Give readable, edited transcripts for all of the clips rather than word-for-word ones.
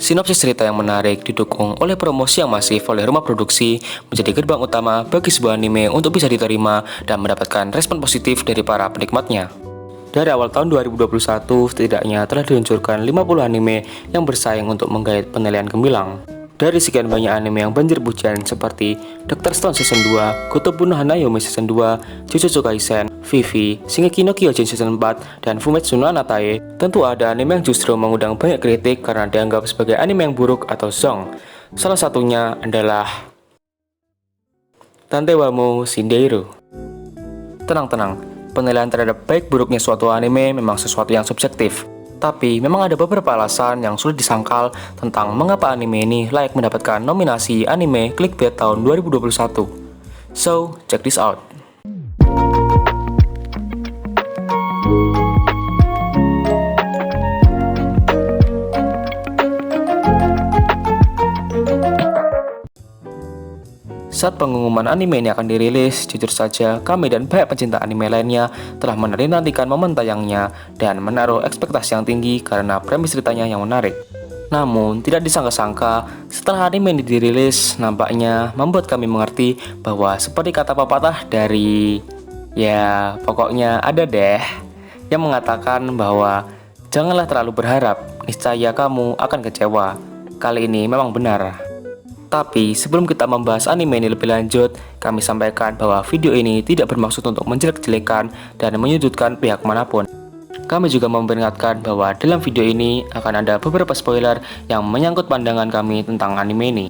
Sinopsis cerita yang menarik didukung oleh promosi yang masif oleh rumah produksi menjadi gerbang utama bagi sebuah anime untuk bisa diterima dan mendapatkan respon positif dari para penikmatnya. Dari awal tahun 2021, setidaknya telah diluncurkan 50 anime yang bersaing untuk menggait penilaian gemilang. Dari sekian banyak anime yang banjir pujian seperti Dr. Stone Season 2, Kotobu no Hanayomi Season 2, Jujutsu Kaisen, Vivi, Shingeki no Kyojin Season 4, dan Fumetsu no Anatae, tentu ada anime yang justru mengundang banyak kritik karena dianggap sebagai anime yang buruk atau zong. Salah satunya adalah Tante wa Mou Shinderu. Tenang-tenang, penilaian terhadap baik buruknya suatu anime memang sesuatu yang subjektif. Tapi memang ada beberapa alasan yang sulit disangkal tentang mengapa anime ini layak mendapatkan nominasi anime Clickbait tahun 2021. So, check this out. Saat pengumuman anime ini akan dirilis, jujur saja kami dan banyak pencinta anime lainnya telah menanti-nantikan momen tayangnya dan menaruh ekspektasi yang tinggi karena premis ceritanya yang menarik. Namun, tidak disangka-sangka setelah anime ini dirilis, nampaknya membuat kami mengerti bahwa seperti kata pepatah dari pokoknya ada deh yang mengatakan bahwa janganlah terlalu berharap, niscaya kamu akan kecewa. Kali ini memang benar. Tapi sebelum kita membahas anime ini lebih lanjut, kami sampaikan bahwa video ini tidak bermaksud untuk menjelek-jelekan dan menyudutkan pihak manapun. Kami juga memperingatkan bahwa dalam video ini akan ada beberapa spoiler yang menyangkut pandangan kami tentang anime ini.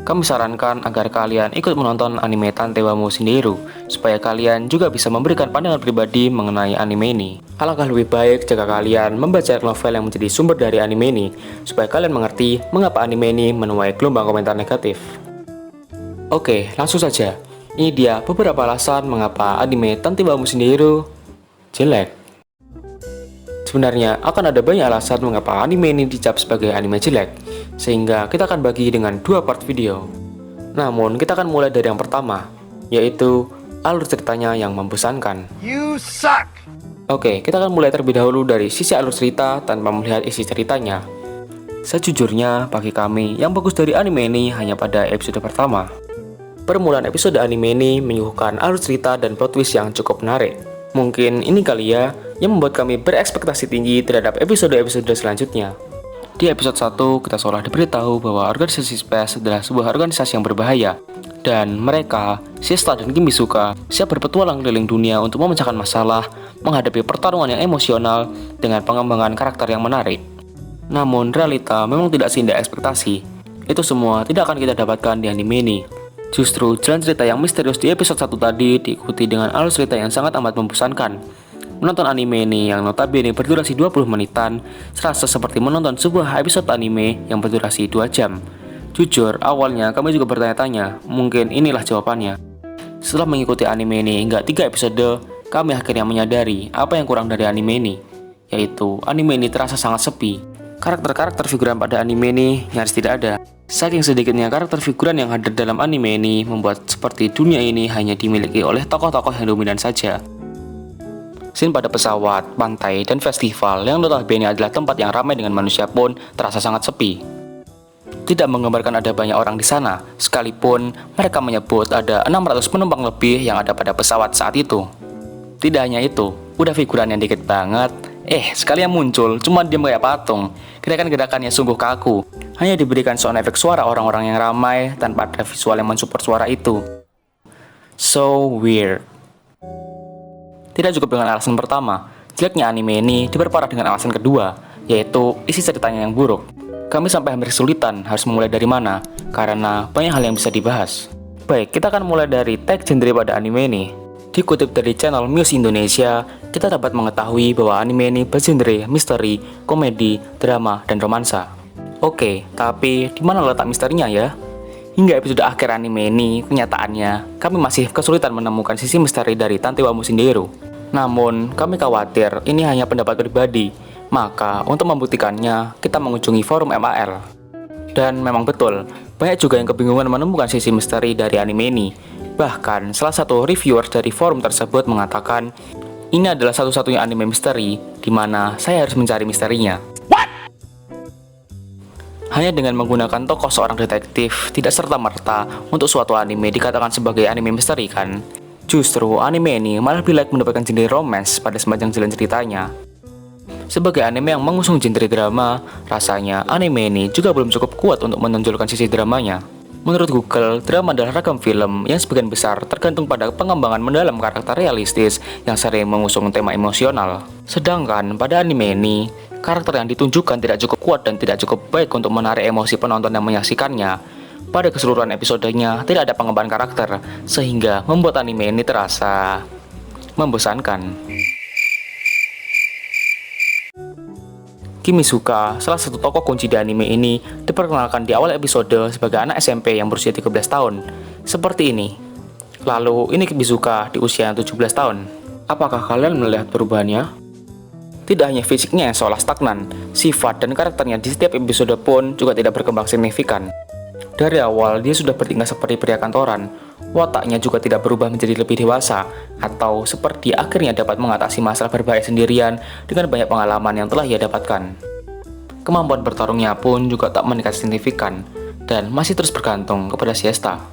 Kami sarankan agar kalian ikut menonton anime Tante wa Mou Shinderu, supaya kalian juga bisa memberikan pandangan pribadi mengenai anime ini. Alangkah lebih baik jika kalian membaca novel yang menjadi sumber dari anime ini, supaya kalian mengerti mengapa anime ini menuai gelombang komentar negatif. Oke, langsung saja. Ini dia beberapa alasan mengapa anime Tante wa Mou Shinderu jelek. Sebenarnya akan ada banyak alasan mengapa anime ini dicap sebagai anime jelek, sehingga kita akan bagi dengan dua part video. Namun kita akan mulai dari yang pertama, yaitu alur ceritanya yang membosankan. You suck! Oke, kita akan mulai terlebih dahulu dari sisi alur cerita tanpa melihat isi ceritanya. Sejujurnya, bagi kami, yang bagus dari anime ini hanya pada episode pertama. Permulaan episode anime ini menyuguhkan alur cerita dan plot twist yang cukup menarik. Mungkin ini kali ya yang membuat kami berekspektasi tinggi terhadap episode-episode selanjutnya. Di episode 1, kita seolah diberitahu bahwa organisasi Space adalah sebuah organisasi yang berbahaya, dan mereka, Shista dan Kimisuka, siap berpetualang keliling dunia untuk memecahkan masalah, menghadapi pertarungan yang emosional dengan pengembangan karakter yang menarik. Namun, realita memang tidak seindah ekspektasi. Itu semua tidak akan kita dapatkan di anime ini. Justru, jalan cerita yang misterius di episode 1 tadi diikuti dengan alur cerita yang sangat amat membosankan. Menonton anime ini yang notabene berdurasi 20 menitan, serasa seperti menonton sebuah episode anime yang berdurasi 2 jam. Jujur, awalnya kami juga bertanya-tanya, mungkin inilah jawabannya. Setelah mengikuti anime ini hingga 3 episode, kami akhirnya menyadari apa yang kurang dari anime ini, yaitu anime ini terasa sangat sepi. Karakter-karakter figuran pada anime ini nyaris tidak ada. Saking sedikitnya karakter figuran yang hadir dalam anime ini membuat seperti dunia ini hanya dimiliki oleh tokoh-tokoh yang dominan saja. Scene pada pesawat, pantai, dan festival yang notabene adalah tempat yang ramai dengan manusia pun terasa sangat sepi. Tidak menggambarkan ada banyak orang di sana, sekalipun mereka menyebut ada 600 penumpang lebih yang ada pada pesawat saat itu. Tidak hanya itu, udah figuran yang dikit banget, sekali yang muncul, cuma diam kayak patung. Gerakan-gerakannya sungguh kaku, hanya diberikan sound efek suara orang-orang yang ramai tanpa ada visual yang mensupport suara itu. So weird. Tidak cukup dengan alasan pertama, jeleknya anime ini diperparah dengan alasan kedua, yaitu isi ceritanya yang buruk. Kami sampai hampir kesulitan harus memulai dari mana, karena banyak hal yang bisa dibahas. Baik, kita akan mulai dari tag genre pada anime ini. Dikutip dari channel Muse Indonesia, kita dapat mengetahui bahwa anime ini bergenre misteri, komedi, drama, dan romansa. Oke, tapi di mana letak misterinya ya? Hingga episode akhir anime ini, kenyataannya kami masih kesulitan menemukan sisi misteri dari Tante wa Mou Shinderu. Namun, kami khawatir ini hanya pendapat pribadi. Maka, untuk membuktikannya, kita mengunjungi forum MAL. Dan memang betul, banyak juga yang kebingungan menemukan sisi misteri dari anime ini. Bahkan, salah satu reviewer dari forum tersebut mengatakan, ini adalah satu-satunya anime misteri di mana saya harus mencari misterinya. Hanya dengan menggunakan tokoh seorang detektif, tidak serta-merta untuk suatu anime dikatakan sebagai anime misteri kan? Justru anime ini malah lebih like mendapatkan genre romance pada sepanjang jalan ceritanya. Sebagai anime yang mengusung genre drama, rasanya anime ini juga belum cukup kuat untuk menonjolkan sisi dramanya. Menurut Google, drama adalah ragam film yang sebagian besar tergantung pada pengembangan mendalam karakter realistis yang sering mengusung tema emosional. Sedangkan pada anime ini, karakter yang ditunjukkan tidak cukup kuat dan tidak cukup baik untuk menarik emosi penonton yang menyaksikannya. Pada keseluruhan episodenya, tidak ada pengembangan karakter, sehingga membuat anime ini terasa membosankan. Kimisuka, salah satu tokoh kunci di anime ini, diperkenalkan di awal episode sebagai anak SMP yang berusia 13 tahun. Seperti ini. Lalu, ini Kimisuka di usia 17 tahun. Apakah kalian melihat perubahannya? Tidak hanya fisiknya yang seolah stagnan, sifat dan karakternya di setiap episode pun juga tidak berkembang signifikan. Dari awal, dia sudah bertingkah seperti pria kantoran. Wataknya juga tidak berubah menjadi lebih dewasa, atau seperti akhirnya dapat mengatasi masalah berbahaya sendirian dengan banyak pengalaman yang telah ia dapatkan. Kemampuan bertarungnya pun juga tak meningkat signifikan, dan masih terus bergantung kepada Siesta.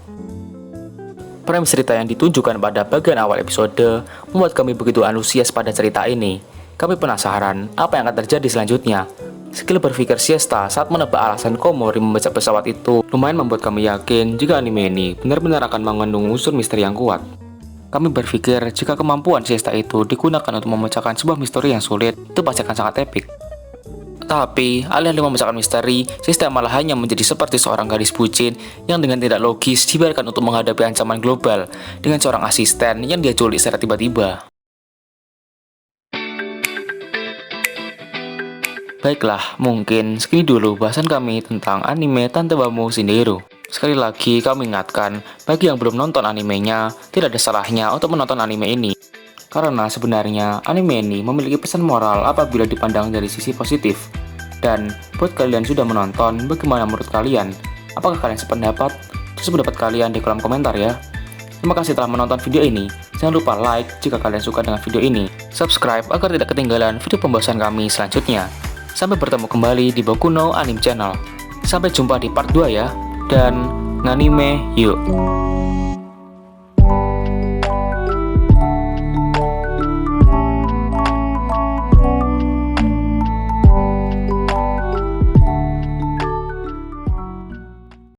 Premis cerita yang ditunjukkan pada bagian awal episode membuat kami begitu antusias pada cerita ini. Kami penasaran apa yang akan terjadi selanjutnya. Skill berpikir Siesta saat menebak alasan Komori membajak pesawat itu lumayan membuat kami yakin jika anime ini benar-benar akan mengandung unsur misteri yang kuat. Kami berpikir jika kemampuan Siesta itu digunakan untuk memecahkan sebuah misteri yang sulit, itu pasti akan sangat epik. Tapi, alih-alih memecahkan misteri, Siesta malah hanya menjadi seperti seorang gadis bucin yang dengan tidak logis dibiarkan untuk menghadapi ancaman global dengan seorang asisten yang dia culik secara tiba-tiba. Baiklah, mungkin segini dulu bahasan kami tentang anime Tante Bamo Shinderu. Sekali lagi kami ingatkan, bagi yang belum nonton animenya, tidak ada salahnya untuk menonton anime ini. Karena sebenarnya anime ini memiliki pesan moral apabila dipandang dari sisi positif. Dan buat kalian sudah menonton, bagaimana menurut kalian? Apakah kalian sependapat? Tulis pendapat kalian di kolom komentar ya. Terima kasih telah menonton video ini. Jangan lupa like jika kalian suka dengan video ini. Subscribe agar tidak ketinggalan video pembahasan kami selanjutnya. Sampai bertemu kembali di Boku no Anime Channel. Sampai jumpa di part 2 ya. Dan nganime yuk.